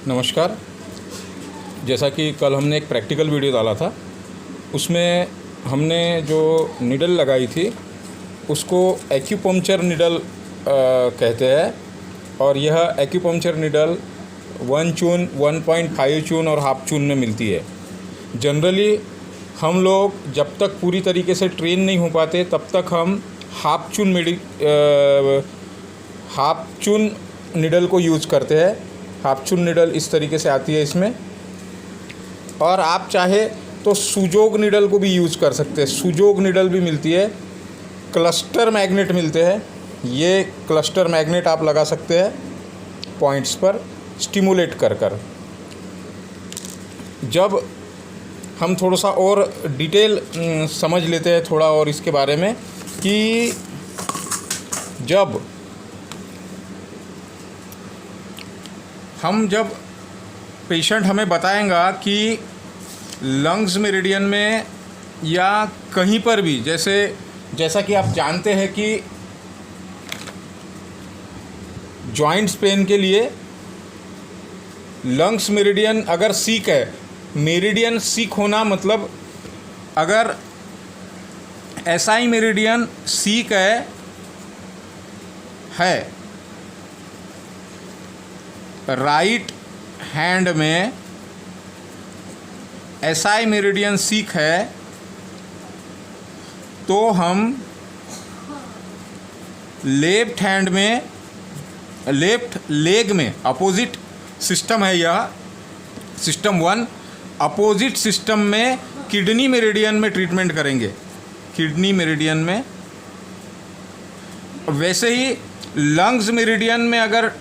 नमस्कार। जैसा कि कल हमने एक प्रैक्टिकल वीडियो डाला था, उसमें हमने जो निडल लगाई थी उसको एक्यूपंक्चर निडल कहते हैं। और यह एक्यूपंक्चर निडल 1 चून, 1.5 चून और हाफ चून में मिलती है। जनरली हम लोग जब तक पूरी तरीके से ट्रेन नहीं हो पाते तब तक हम हाफ चून निडल को यूज़ करते हैं। हाफ चून निडल इस तरीके से आती है इसमें। और आप चाहे तो सुजोग निडल को भी यूज़ कर सकते हैं। सुजोग निडल भी मिलती है। क्लस्टर मैग्नेट मिलते हैं। ये क्लस्टर मैग्नेट आप लगा सकते हैं पॉइंट्स पर स्टिमुलेट कर कर। जब हम थोड़ा सा और डिटेल समझ लेते हैं थोड़ा और इसके बारे में कि जब पेशेंट हमें बताएगा कि लंग्स मेरिडियन में या कहीं पर भी, जैसा कि आप जानते हैं कि जॉइंट्स पेन के लिए लंग्स मेरिडियन अगर सीक है, मेरिडियन सीक होना मतलब अगर एसआई मेरिडियन सीक है राइट हैंड में, एसआई मेरिडियन सीक है, तो हम लेफ्ट हैंड में, लेफ्ट लेग में, अपोजिट सिस्टम है यह सिस्टम 1, अपोजिट सिस्टम में किडनी मेरिडियन में ट्रीटमेंट करेंगे। किडनी मेरिडियन में। वैसे ही लंग्स मेरिडियन में अगर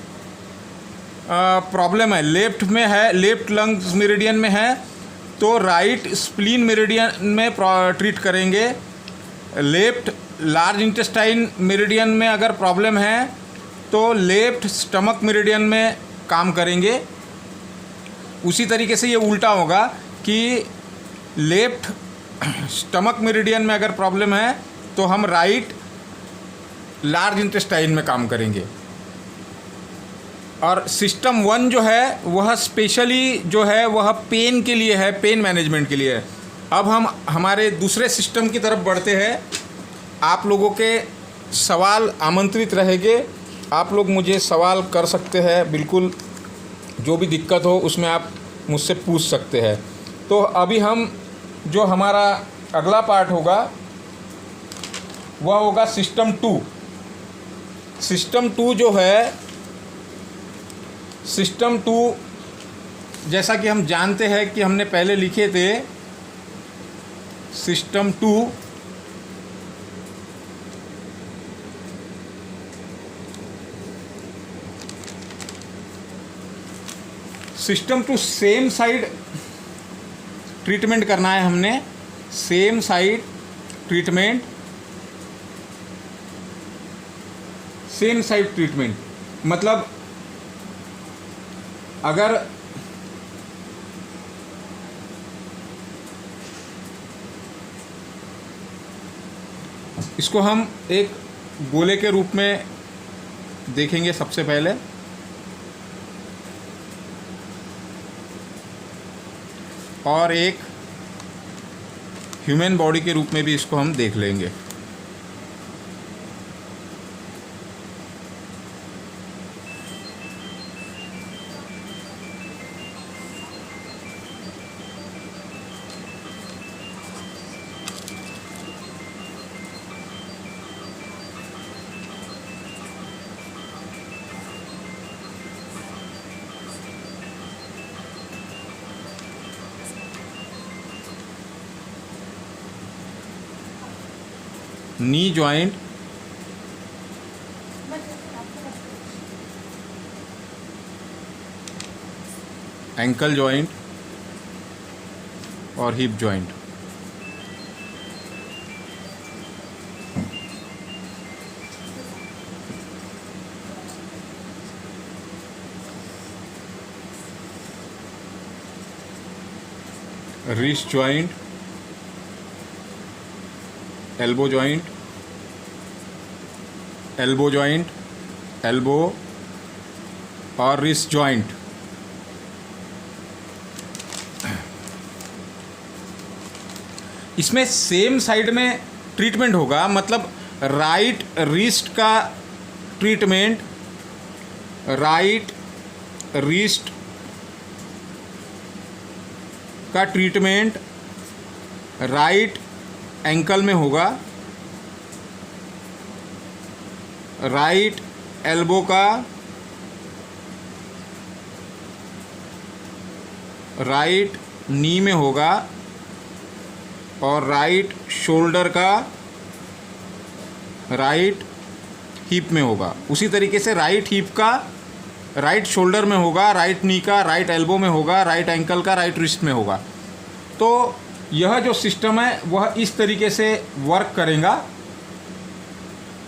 प्रॉब्लम है, लेफ्ट में है, लेफ्ट लंग्स मेरिडियन में है, तो राइट स्प्लीन मेरिडियन में ट्रीट करेंगे। लेफ्ट लार्ज इंटेस्टाइन मेरिडियन में अगर प्रॉब्लम है तो लेफ्ट स्टमक मेरिडियन में काम करेंगे। उसी तरीके से ये उल्टा होगा कि लेफ्ट स्टमक मेरिडियन में अगर प्रॉब्लम है तो हम राइट लार्ज इंटेस्टाइन में काम करेंगे। और सिस्टम 1 जो है वह स्पेशली जो है वह पेन के लिए है, पेन मैनेजमेंट के लिए है। अब हम हमारे दूसरे सिस्टम की तरफ बढ़ते हैं। आप लोगों के सवाल आमंत्रित रहेंगे। आप लोग मुझे सवाल कर सकते हैं, बिल्कुल जो भी दिक्कत हो उसमें आप मुझसे पूछ सकते हैं। तो अभी हम जो हमारा अगला पार्ट होगा वह होगा सिस्टम 2। सिस्टम 2 जो है, सिस्टम 2 जैसा कि हम जानते हैं कि हमने पहले लिखे थे, सिस्टम 2 सेम साइड ट्रीटमेंट करना है हमने। Same side treatment, same side treatment मतलब अगर इसको हम एक गोले के रूप में देखेंगे सबसे पहले, और एक ह्यूमन बॉडी के रूप में भी इसको हम देख लेंगे। नी जॉइंट, एंकल जॉइंट और hip joint. Wrist joint, elbow joint, elbow और रिस्ट जॉइंट। इसमें सेम साइड में ट्रीटमेंट होगा, मतलब राइट रिस्ट का ट्रीटमेंट, राइट रिस्ट का ट्रीटमेंट राइट एंकल में होगा, राइट एल्बो का राइट नी में होगा, और राइट शोल्डर का राइट हिप में होगा। उसी तरीके से राइट हिप का राइट शोल्डर में होगा, राइट नी का राइट एल्बो में होगा, राइट एंकल का राइट रिस्ट में होगा। तो यह जो सिस्टम है वह इस तरीके से वर्क करेगा।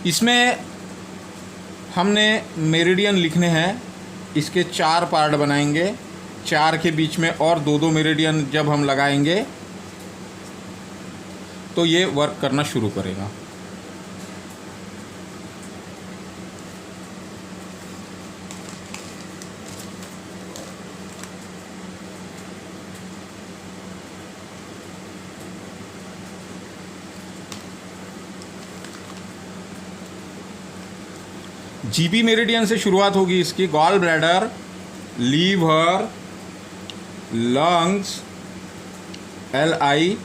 इसमें हमने मेरिडियन लिखने हैं, इसके 4 पार्ट बनाएंगे, 4 के बीच में और 2-2 मेरिडियन जब हम लगाएंगे तो ये वर्क करना शुरू करेगा। जीबी मेरिडियन से शुरुआत होगी इसकी। Gall bladder, liver, lungs, LI,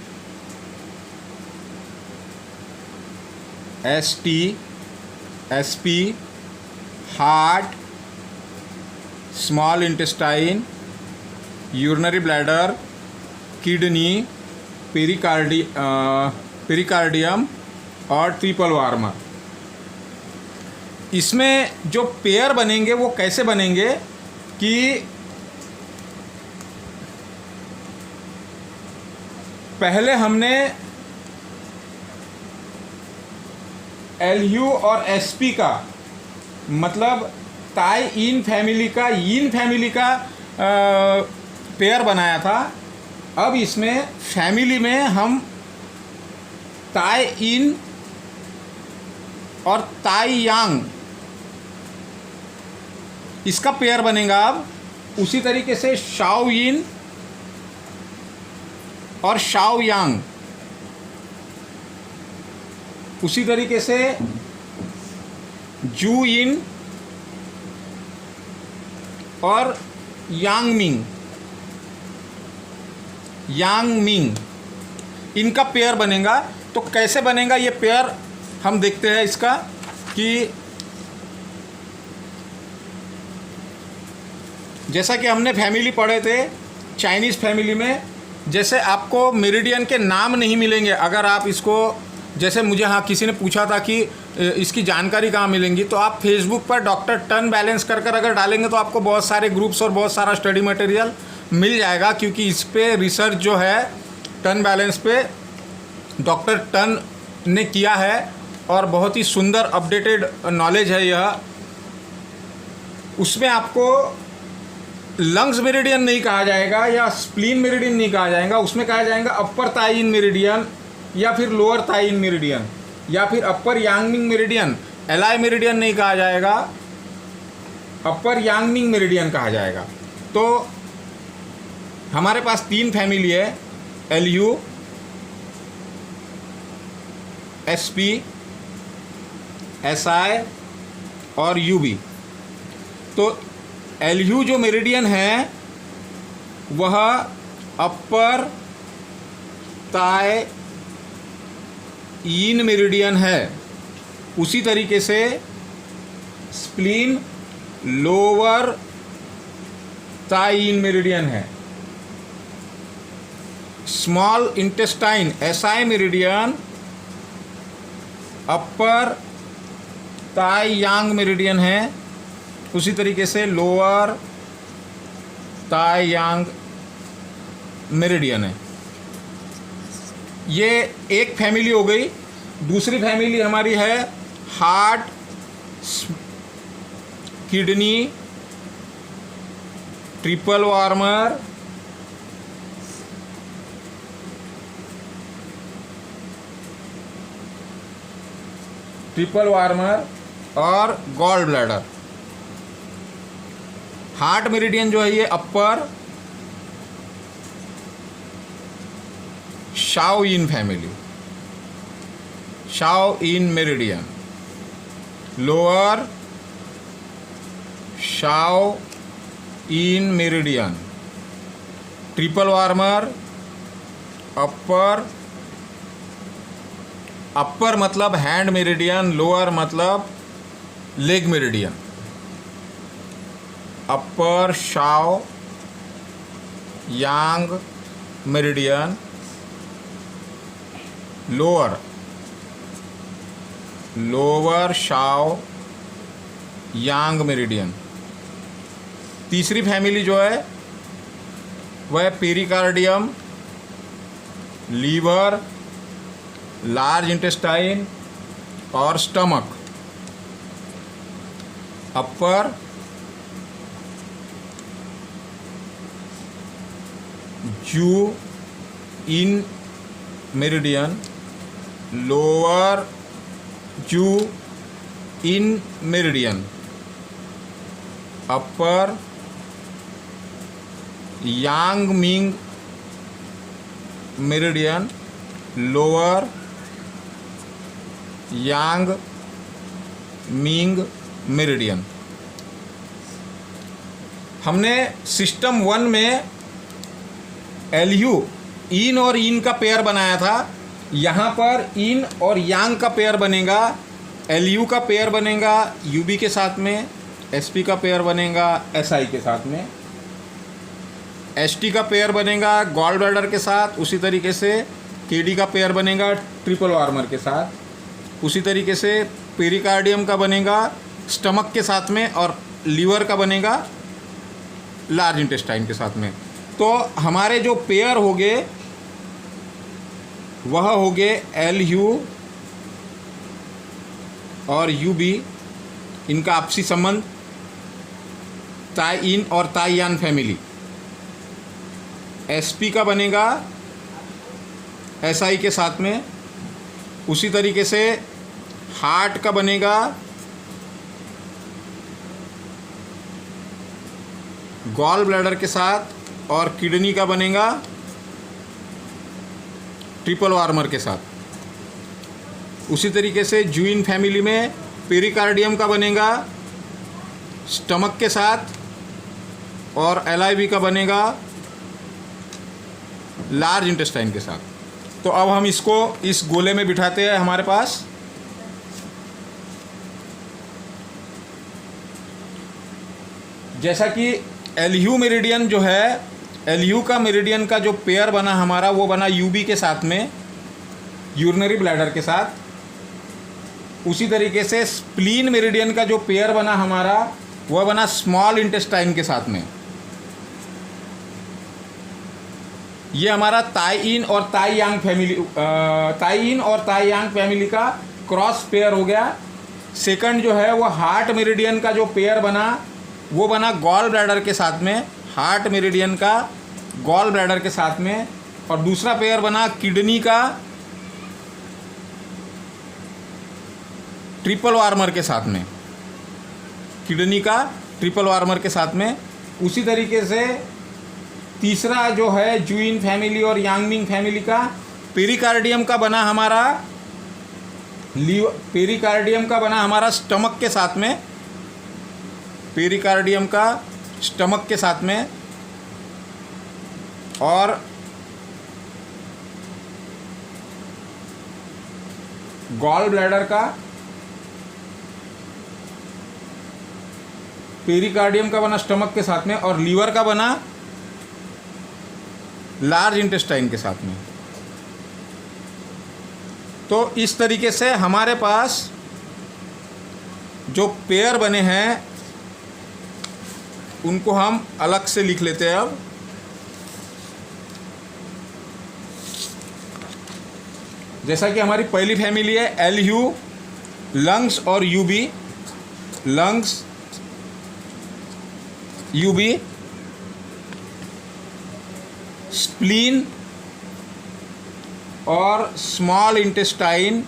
ST, SP, heart, small intestine, urinary bladder, kidney, pericardium और ट्रिपल वार्मर। इसमें जो पेयर बनेंगे वो कैसे बनेंगे कि पहले हमने LU और SP का, मतलब ताई इन फैमिली का पेयर बनाया था। अब इसमें फैमिली में हम ताई इन और ताई यांग इसका पेयर बनेगा। अब उसी तरीके से शाओ यिन और शाओ यांग, उसी तरीके से जू यिन और यांग मिंग इनका पेयर बनेगा। तो कैसे बनेगा ये पेयर हम देखते हैं इसका, कि जैसा कि हमने फैमिली पढ़े थे चाइनीज़ फैमिली में, जैसे आपको मेरिडियन के नाम नहीं मिलेंगे अगर आप इसको, जैसे मुझे किसी ने पूछा था कि इसकी जानकारी कहाँ मिलेंगी, तो आप फेसबुक पर डॉक्टर टन बैलेंस कर अगर डालेंगे तो आपको बहुत सारे ग्रुप्स और बहुत सारा स्टडी मटेरियल मिल जाएगा। क्योंकि इस पे रिसर्च जो है टन बैलेंस पे डॉक्टर टन ने किया है और बहुत ही सुंदर अपडेटेड नॉलेज है यह। उसमें आपको लंग्स मेरिडियन नहीं कहा जाएगा या स्प्लीन मेरिडियन नहीं कहा जाएगा, उसमें कहा जाएगा अपर ताइन मेरिडियन या फिर लोअर ताइन मेरिडियन या फिर अपर यांगमिंग मेरिडियन। LI मेरिडियन नहीं कहा जाएगा, अपर यांगमिंग मेरिडियन कहा जाएगा। तो हमारे पास 3 फैमिली है, LU, SP, SI और UB। तो LU जो मेरिडियन है वह अपर ताई इन मेरिडियन है। उसी तरीके से स्प्लीन लोअर ताई इन मेरिडियन है। स्मॉल इंटेस्टाइन SI मेरिडियन अपर ताई यांग मेरिडियन है। उसी तरीके से लोअर ताई यांग मेरिडियन है। ये एक फैमिली हो गई। दूसरी फैमिली हमारी है हार्ट, किडनी, ट्रिपल वार्मर, और गॉल ब्लैडर। हार्ट मेरिडियन जो है ये upper, Shao Yin family, Shao Yin meridian, lower Shao Yin meridian, triple warmer, upper, upper मतलब हैंड मेरिडियन, लोअर मतलब leg meridian, upper Shao Yang meridian, lower Shao Yang meridian. तीसरी family जो है वह pericardium, liver, large intestine और stomach. Upper Jue Yin meridian, lower Jue Yin meridian, upper Yang Ming meridian, lower यांग Ming meridian. हमने system 1 में LU इन और इन का pair बनाया था। यहाँ पर इन और यांग का पेयर बनेगा, एलयू का पेयर बनेगा यूबी के साथ में, एसपी का पेयर बनेगा एसआई के साथ में, एसटी का पेयर बनेगा गॉल ब्लैडर के साथ, उसी तरीके से केडी का पेयर बनेगा ट्रिपल वार्मर के साथ, उसी तरीके से पेरिकार्डियम का बनेगा स्टमक के साथ में, और लीवर का बनेगा लार्ज इंटेस्टाइन के साथ में। तो हमारे जो पेयर हो गए वह हो गए एलयू और यूबी, इनका आपसी संबंध ताई इन और ताई यान फैमिली। एसपी का बनेगा एसआई के साथ में, उसी तरीके से हार्ट का बनेगा गॉल ब्लैडर के साथ, और किडनी का बनेगा ट्रिपल वार्मर के साथ। उसी तरीके से जूइन फैमिली में पेरिकार्डियम का बनेगा स्टमक के साथ, और एलआईवी का बनेगा लार्ज इंटेस्टाइन के साथ। तो अब हम इसको इस गोले में बिठाते हैं हमारे पास। जैसा कि एलयू मेरिडियन जो है, एलयू का मेरिडियन का जो पेयर बना हमारा वो बना यूबी के साथ में, यूरिनरी ब्लैडर के साथ। उसी तरीके से स्प्लीन मेरिडियन का जो पेयर बना हमारा वह बना स्मॉल इंटेस्टाइन के साथ में। ये हमारा ताई इन और ताई यांग फैमिली, ताई इन और ताई यांग फैमिली का क्रॉस पेयर हो गया। सेकंड जो है वो हार्ट मेरिडियन का जो पेयर बना वो बना गॉल ब्लैडर के साथ में, हार्ट मेरिडियन का गॉल ब्लैडर के साथ में। और दूसरा पेयर बना किडनी का ट्रिपल वार्मर के साथ में, किडनी का ट्रिपल वार्मर के साथ में। उसी तरीके से तीसरा जो है जूइन फैमिली और यांगमिंग फैमिली का पेरिकार्डियम का बना हमारा पेरिकार्डियम का बना हमारा स्टमक के साथ में, पेरिकार्डियम का स्टमक के साथ में। और गॉल ब्लैडर का पेरिकार्डियम का बना स्टमक के साथ में, और लीवर का बना लार्ज इंटेस्टाइन के साथ में। तो इस तरीके से हमारे पास जो पेयर बने हैं उनको हम अलग से लिख लेते हैं। अब जैसा कि हमारी पहली फैमिली है एलयू, लंग्स और यूबी, लंग्स यूबी, स्प्लीन और स्मॉल इंटेस्टाइन,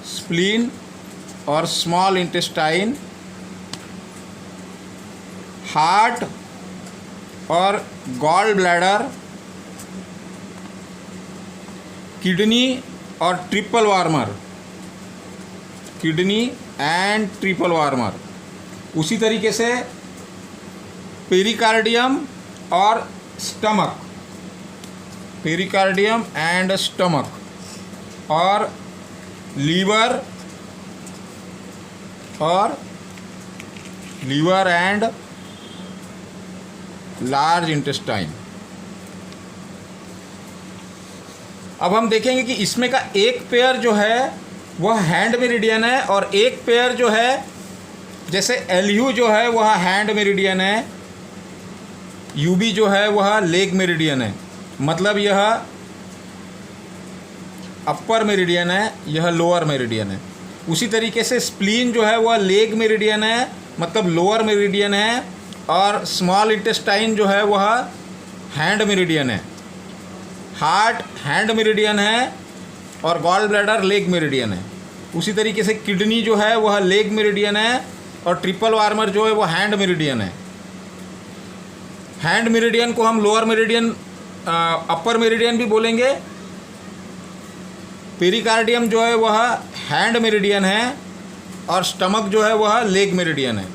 स्प्लीन और स्मॉल इंटेस्टाइन, हार्ट और गॉल ब्लैडर किडनी और triple warmer, kidney and triple warmer. उसी तरीके से पेरिकार्डियम और स्टमक, पेरिकार्डियम एंड स्टमक, और लीवर एंड लार्ज इंटेस्टाइन। अब हम देखेंगे कि इसमें का एक पेयर जो है वह हैंड मेरिडियन है और एक पेयर जो है जैसे एलयू जो है वह हैंड मेरिडियन है, यूबी जो है वह लेग मेरिडियन है। मतलब यह अपर मेरिडियन है, यह लोअर मेरिडियन है। उसी तरीके से स्प्लीन जो है वह लेग मेरिडियन है, मतलब लोअर मेरिडियन है, और स्मॉल इंटेस्टाइन जो है वह हैंड मेरिडियन है। हार्ट हैंड मेरिडियन है और गॉल ब्लैडर लेग मेरिडियन है। उसी तरीके से किडनी जो है वह लेग मेरिडियन है और ट्रिपल वार्मर जो है वह हैंड मेरिडियन है। हैंड मेरिडियन को हम लोअर मेरिडियन, अपर मेरिडियन भी बोलेंगे। पेरिकार्डियम जो है वह हैंड मेरिडियन है और स्टमक जो है वह लेग मेरिडियन है।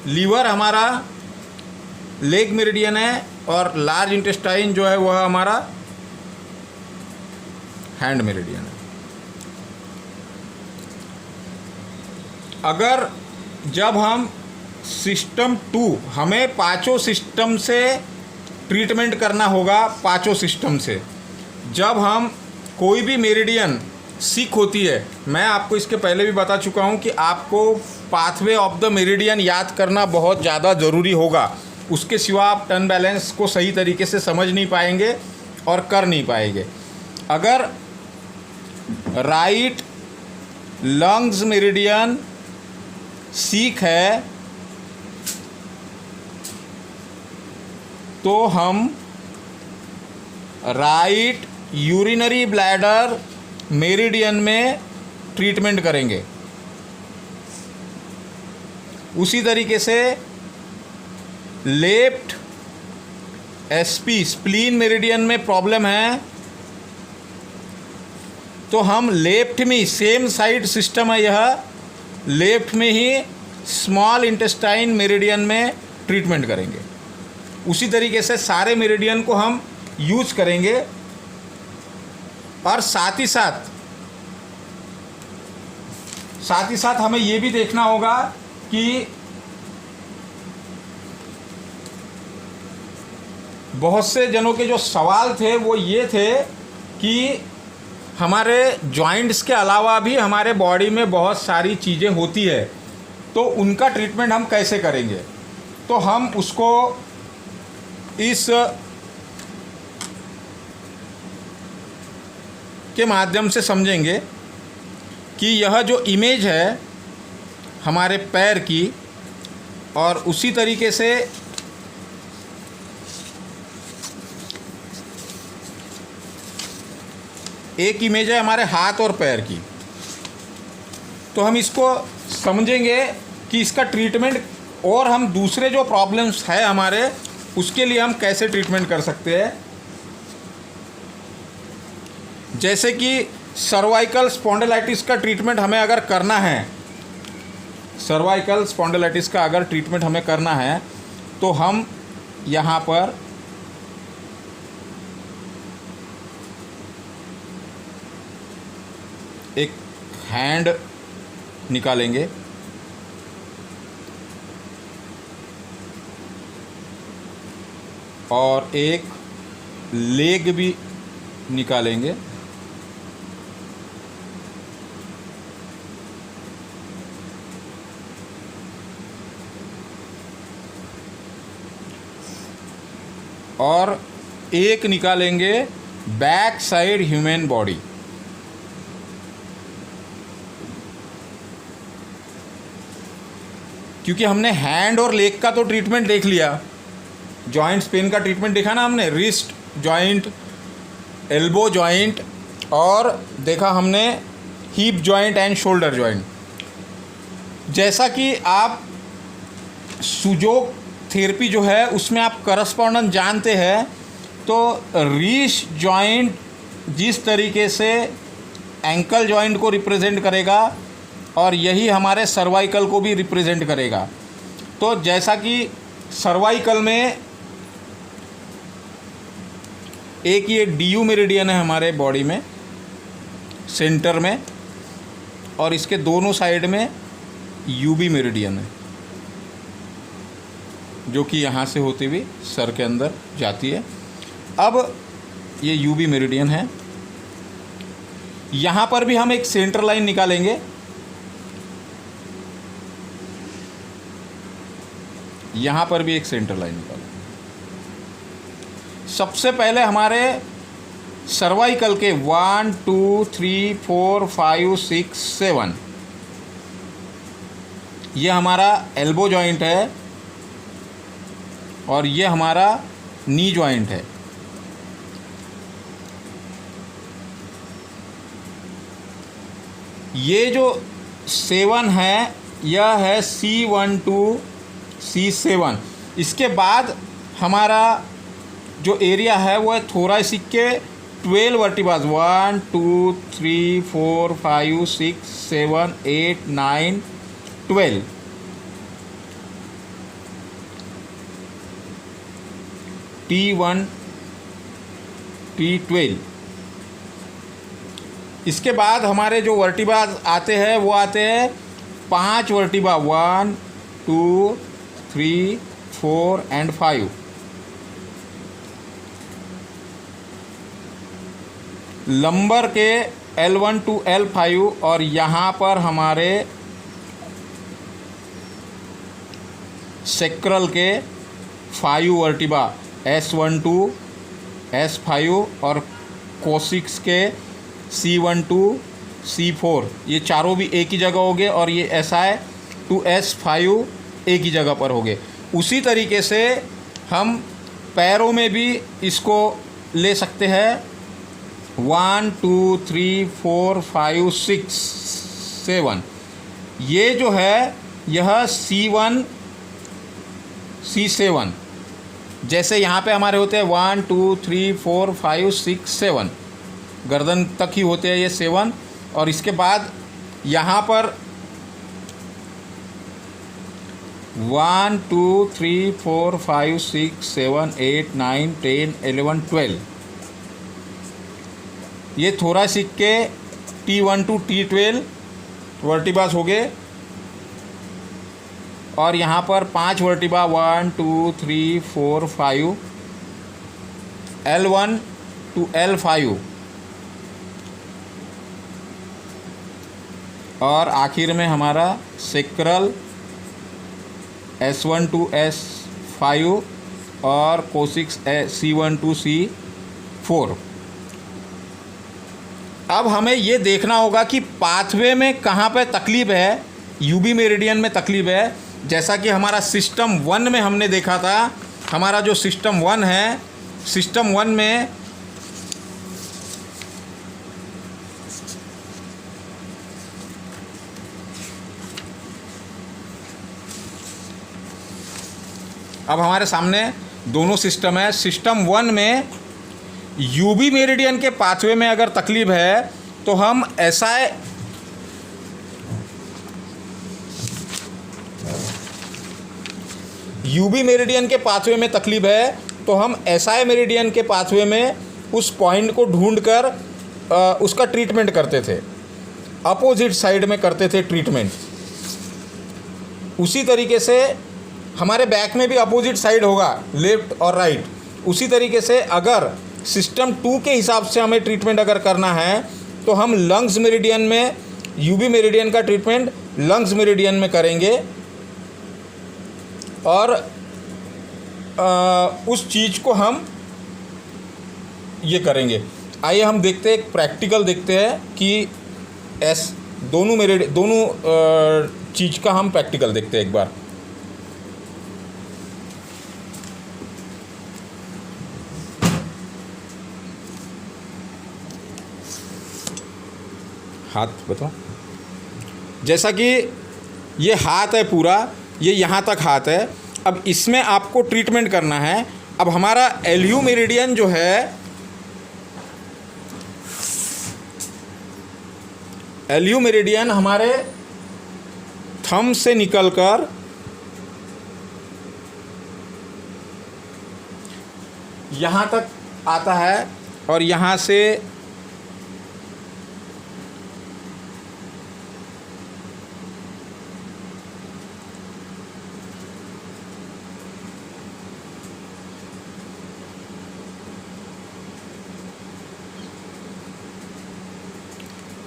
लीवर हमारा लेग मेरिडियन है और लार्ज इंटेस्टाइन जो है वह हमारा हैंड मेरिडियन है। अगर जब हम सिस्टम 2, हमें पांचों सिस्टम से ट्रीटमेंट करना होगा, पांचों सिस्टम से। जब हम कोई भी मेरिडियन सिक होती है, मैं आपको इसके पहले भी बता चुका हूं कि आपको पाथवे ऑफ द मेरिडियन याद करना बहुत ज़्यादा ज़रूरी होगा। उसके सिवा आप टर्न बैलेंस को सही तरीके से समझ नहीं पाएंगे और कर नहीं पाएंगे। अगर राइट लंग्स मेरिडियन सीक है तो हम राइट यूरिनरी ब्लैडर मेरिडियन में ट्रीटमेंट करेंगे। उसी तरीके से लेफ्ट एसपी स्प्लीन मेरिडियन में प्रॉब्लम है तो हम लेफ्ट में, सेम साइड सिस्टम है यह, लेफ्ट में ही स्मॉल इंटेस्टाइन मेरिडियन में ट्रीटमेंट करेंगे। उसी तरीके से सारे मेरिडियन को हम यूज करेंगे। और साथ ही साथ हमें ये भी देखना होगा कि बहुत से जनों के जो सवाल थे वो ये थे कि हमारे जॉइंट्स के अलावा भी हमारे बॉडी में बहुत सारी चीज़ें होती है, तो उनका ट्रीटमेंट हम कैसे करेंगे। तो हम उसको इस के माध्यम से समझेंगे कि यह जो इमेज है हमारे पैर की, और उसी तरीके से एक इमेज है हमारे हाथ और पैर की। तो हम इसको समझेंगे कि इसका ट्रीटमेंट, और हम दूसरे जो प्रॉब्लम्स है हमारे, उसके लिए हम कैसे ट्रीटमेंट कर सकते हैं। जैसे कि सर्वाइकल स्पॉन्डिलाइटिस का ट्रीटमेंट हमें अगर करना है, सर्वाइकल स्पॉन्डिलाइटिस का अगर ट्रीटमेंट हमें करना है तो हम यहाँ पर एक हैंड निकालेंगे और एक लेग भी निकालेंगे, और एक निकालेंगे बैक साइड ह्यूमन बॉडी। क्योंकि हमने हैंड और लेग का तो ट्रीटमेंट देख लिया, जॉइंट्स पेन का ट्रीटमेंट देखा ना हमने, रिस्ट जॉइंट, एल्बो जॉइंट, और देखा हमने hip joint and shoulder joint. जैसा कि आप सुजोग थेरेपी जो है उसमें आप करस्पॉन्डेंस जानते हैं, तो रिस्ट जॉइंट जिस तरीके से एंकल जॉइंट को रिप्रेजेंट करेगा और यही हमारे सर्वाइकल को भी रिप्रेजेंट करेगा। तो जैसा कि सर्वाइकल में एक ये डीयू मेरिडियन है हमारे बॉडी में सेंटर में, और इसके दोनों साइड में यूबी मेरिडियन है जो कि यहाँ से होते हुए सर के अंदर जाती है। अब ये यूबी मेरिडियन है, यहाँ पर भी हम एक सेंटर लाइन निकालेंगे। यहाँ पर भी एक सेंटर लाइन निकालेंगे। सबसे पहले हमारे सर्वाइकल के 1 2 3 4 5 6 7 ये हमारा एल्बो जॉइंट है और ये हमारा नी जॉइंट है। ये जो 7 है यह है C12 C7। इसके बाद हमारा जो एरिया है वो है थोरैसिक के 12 वर्टिब्रास 1 2 3 4 5 6 7 8 9 12। T1 T12। इसके बाद हमारे जो वर्टिब्रा आते हैं वो आते हैं 5 वर्टिब्रा 1 2 3 4 एंड 5। लंबर के L1 to L5 और यहाँ पर हमारे सेक्रल के 5 वर्टिब्रा S12 S5 और कोसिक्स के C12 C4 ये चारों भी एक ही जगह हो गए और ये SI to S5 एक ही जगह पर हो गए। उसी तरीके से हम पैरों में भी इसको ले सकते हैं 1 2 3 4 5 6 7। ये जो है यह C1 C7 जैसे यहाँ पे हमारे होते हैं 1 2 3 4 5 6 7 गर्दन तक ही होते हैं ये 7। और इसके बाद यहाँ पर 1 2 3 4 5 6 7 8 9 10 11 12 ये थोरैसिक के T1 to T12 वर्टिब्रास हो गए। और यहाँ पर 5 वर्टिब्रा 1 2 3 4 5 L1 to L5 और आखिर में हमारा सेक्रल S1 to S5 और कोसिक्स C1 to C4। अब हमें ये देखना होगा कि पाथवे में कहाँ पे तकलीफ है, यूबी मेरिडियन में तकलीफ है। जैसा कि हमारा सिस्टम 1 में हमने देखा था, हमारा जो सिस्टम 1 है, सिस्टम 1 में अब हमारे सामने दोनों सिस्टम है। सिस्टम 1 में यूबी मेरिडियन के पाथवे में अगर तकलीफ है तो हम SI यूबी मेरिडियन के पाथवे में तकलीफ है तो हम SI मेरिडियन के पाथवे में उस पॉइंट को ढूंढकर उसका ट्रीटमेंट करते थे, अपोजिट साइड में करते थे ट्रीटमेंट। उसी तरीके से हमारे बैक में भी अपोजिट साइड होगा, लेफ्ट और राइट। उसी तरीके से अगर सिस्टम 2 के हिसाब से हमें ट्रीटमेंट अगर करना है तो हम लंग्स मेरिडियन में यूबी मेरिडियन का ट्रीटमेंट लंग्स मेरिडियन में करेंगे और उस चीज़ को हम ये करेंगे। आइए हम देखते हैं, एक प्रैक्टिकल देखते हैं कि दोनों चीज़ का हम प्रैक्टिकल देखते हैं एक बार। हाथ बताओ। जैसा कि ये हाथ है पूरा, ये यहाँ तक हाथ है। अब इसमें आपको ट्रीटमेंट करना है। अब हमारा एल्यू मेरिडियन जो है एल्यू मेरिडियन हमारे थंब से निकलकर यहाँ तक आता है और यहाँ से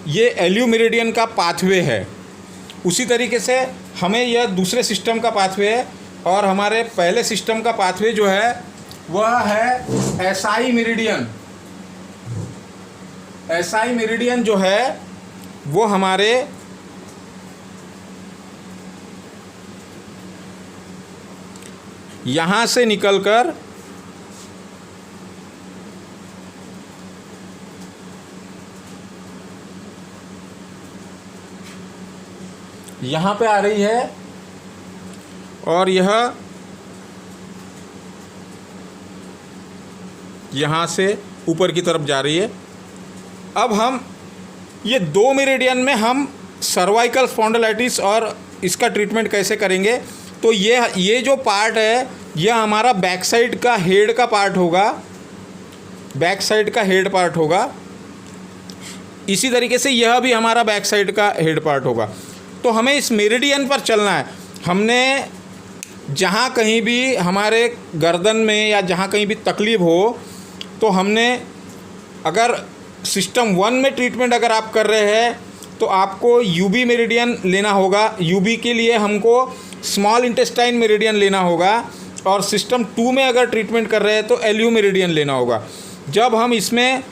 ये एल्यू मेरिडियन का पाथवे है। उसी तरीके से हमें यह दूसरे सिस्टम का पाथवे है और हमारे पहले सिस्टम का पाथवे जो है वह है एसआई मेरिडियन। एसआई मेरिडियन जो है वो हमारे यहाँ से निकलकर यहाँ पे आ रही है और यह यहाँ से ऊपर की तरफ जा रही है। अब हम ये दो मेरिडियन में हम सर्वाइकल स्पॉन्डिलाइटिस और इसका ट्रीटमेंट कैसे करेंगे, तो ये जो पार्ट है यह हमारा बैक साइड का हेड का पार्ट होगा, बैक साइड का हेड पार्ट होगा। इसी तरीके से यह भी हमारा बैक साइड का हेड पार्ट होगा। तो हमें इस मेरिडियन पर चलना है। हमने जहाँ कहीं भी हमारे गर्दन में या जहाँ कहीं भी तकलीफ़ हो तो हमने अगर सिस्टम 1 में ट्रीटमेंट अगर आप कर रहे हैं तो आपको यूबी मेरिडियन लेना होगा। यूबी के लिए हमको स्मॉल इंटेस्टाइन मेरिडियन लेना होगा और सिस्टम 2 में अगर ट्रीटमेंट कर रहे हैं तो एल्यू मेरिडियन लेना होगा। जब हम इसमें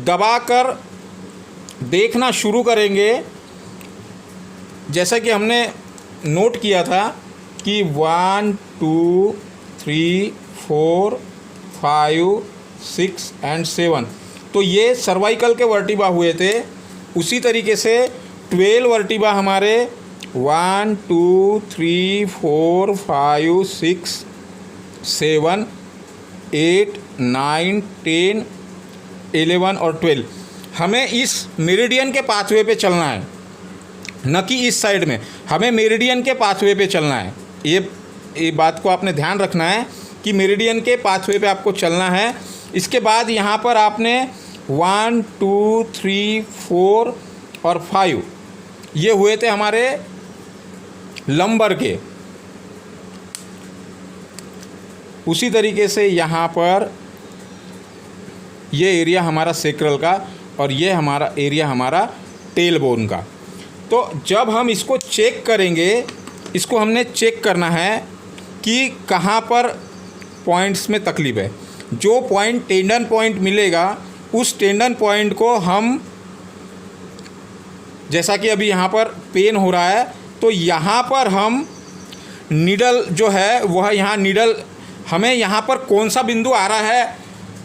दबाकर देखना शुरू करेंगे, जैसा कि हमने नोट किया था कि 1 2 3 4 5 6 एंड 7, तो ये सर्वाइकल के वर्टिबा हुए थे। उसी तरीके से 12 वर्टिबा हमारे 1 2 3 4 5 6 7 8 9 10 11 और 12 हमें इस मेरिडियन के पाथवे पे चलना है, न कि इस साइड में। हमें मेरिडियन के पाथवे पे चलना है। ये बात को आपने ध्यान रखना है कि मेरिडियन के पाथवे पे आपको चलना है। इसके बाद यहाँ पर आपने 1 2 3 4 और 5 ये हुए थे हमारे लंबर के। उसी तरीके से यहाँ पर ये एरिया हमारा सेक्रल का और ये हमारा एरिया हमारा टेल बोन का। तो जब हम इसको चेक करेंगे, इसको हमने चेक करना है कि कहाँ पर पॉइंट्स में तकलीफ़ है। जो पॉइंट टेंडन पॉइंट मिलेगा उस टेंडन पॉइंट को हम, जैसा कि अभी यहाँ पर पेन हो रहा है तो यहाँ पर हम नीडल जो है वह यहाँ नीडल, हमें यहाँ पर कौन सा बिंदु आ रहा है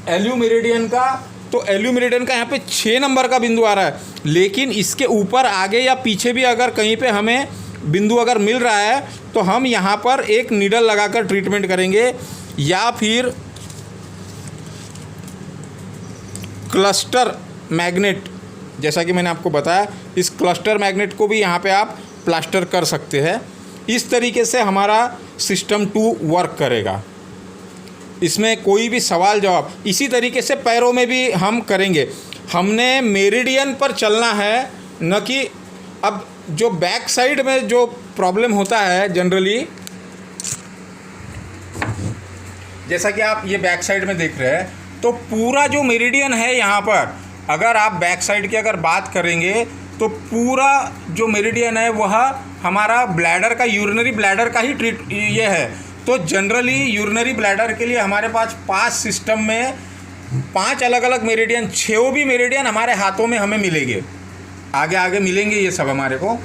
एल्यू मेरिडियन का, तो एल्यू मेरिडियन का यहाँ पे 6 नंबर का बिंदु आ रहा है। लेकिन इसके ऊपर आगे या पीछे भी अगर कहीं पे हमें बिंदु अगर मिल रहा है तो हम यहाँ पर एक नीडल लगाकर ट्रीटमेंट करेंगे, या फिर क्लस्टर मैग्नेट, जैसा कि मैंने आपको बताया, इस क्लस्टर मैग्नेट को भी यहाँ पे आप प्लास्टर कर सकते हैं। इस तरीके से हमारा सिस्टम 2 वर्क करेगा। इसमें कोई भी सवाल जवाब, इसी तरीके से पैरों में भी हम करेंगे। हमने मेरिडियन पर चलना है, न कि अब जो बैक साइड में जो प्रॉब्लम होता है जनरली, जैसा कि आप ये बैक साइड में देख रहे हैं, तो पूरा जो मेरिडियन है यहाँ पर, अगर आप बैक साइड की अगर बात करेंगे तो पूरा जो मेरिडियन है वह हमारा ब्लैडर का, यूरिनरी ब्लैडर का ही ये है। तो जनरली यूरिनरी ब्लैडर के लिए हमारे पास 5 सिस्टम में 5 अलग अलग मेरिडियन, 6 भी मेरिडियन हमारे हाथों में हमें मिलेंगे, आगे आगे मिलेंगे ये सब हमारे को।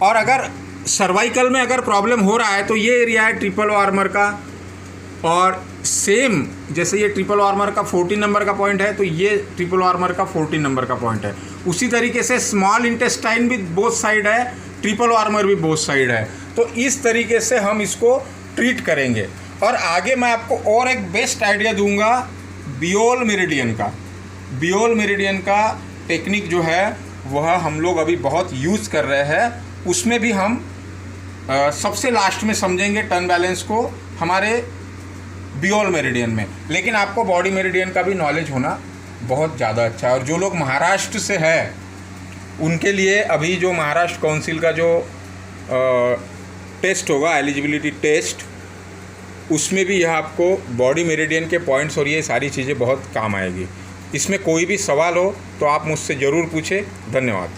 और अगर सर्वाइकल में अगर प्रॉब्लम हो रहा है तो ये एरिया है ट्रिपल वार्मर का, और सेम जैसे ये ट्रिपल वार्मर का 14 नंबर का पॉइंट है तो ये ट्रिपल वार्मर का 14 नंबर का पॉइंट है। उसी तरीके से स्मॉल इंटेस्टाइन भी बोथ साइड है, ट्रिपल वार्मर भी बोथ साइड है। तो इस तरीके से हम इसको ट्रीट करेंगे। और आगे मैं आपको और एक बेस्ट आइडिया दूंगा बियोल मेरिडियन का। बियोल मेरिडियन का टेक्निक जो है वह हम लोग अभी बहुत यूज़ कर रहे हैं। उसमें भी हम सबसे लास्ट में समझेंगे टर्न बैलेंस को हमारे बियोल मेरिडियन में। लेकिन आपको बॉडी मेरिडियन का भी नॉलेज होना बहुत ज़्यादा अच्छा है। और जो लोग महाराष्ट्र से है उनके लिए अभी जो महाराष्ट्र काउंसिल का जो टेस्ट होगा, एलिजिबिलिटी टेस्ट, उसमें भी यह आपको बॉडी मेरिडियन के पॉइंट्स और ये सारी चीज़ें बहुत काम आएगी। इसमें कोई भी सवाल हो तो आप मुझसे ज़रूर पूछें। धन्यवाद।